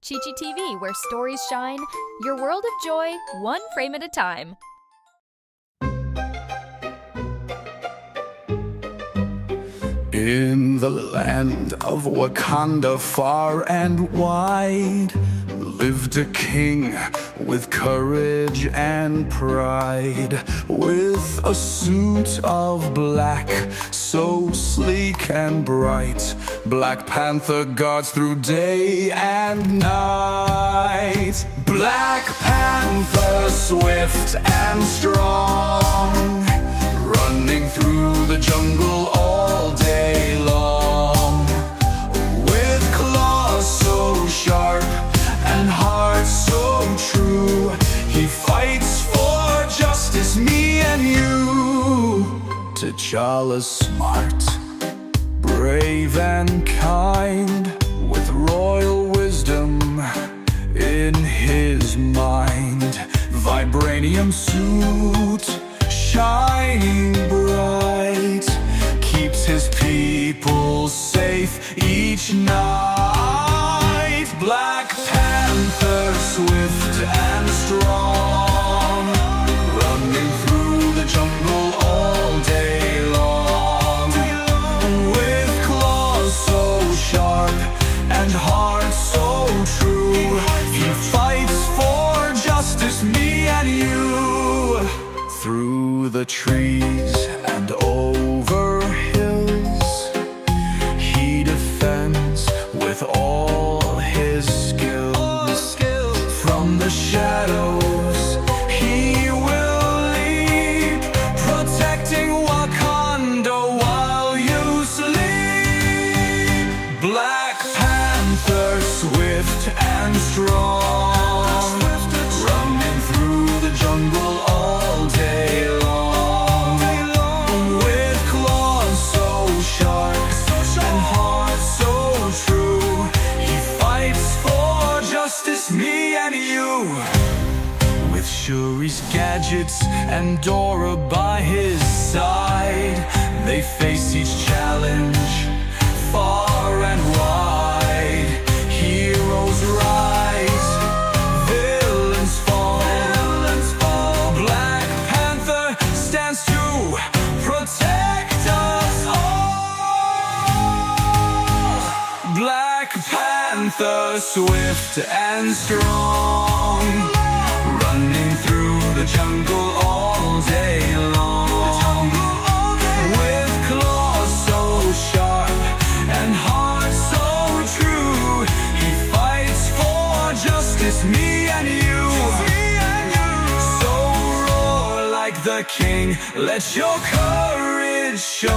Catchy TV, where stories shine, your world of joy, one frame at a time. In the land of Wakanda, far and wide, lived a king with courage and pride. With a suit of black, so sleek and bright, Black Panther guards through day and night. Black Panther, swift and strong, running through the jungle all day long. With claws so sharp and heart so true, he fights for justice, me and you. T'Challa's smart, brave and kind, with royal wisdom in his mind. Vibranium suit shining bright, keeps his people safe each night. Black Panther, swift and strong, running through the jungle all day long. With claws so sharp and heart so true, he fights for justice, me and you. Through the trees and over hills, he defends with all his skills. From the shadows he will leap, protecting Wakanda while you sleep. Black Panther, swift and strong, running through the jungle all day long. With claws so sharp and heart so true, he fights for justice, me and you. With Shuri's gadgets and Dora by his side, they face each challenge far and wide. Heroes rise, villains fall. Black Panther stands to protect us all. Black Panther, swift and strong, running through the jungle all day long. With claws so sharp and heart so true, he fights for justice, me and you. So roar like the king, let your courage show.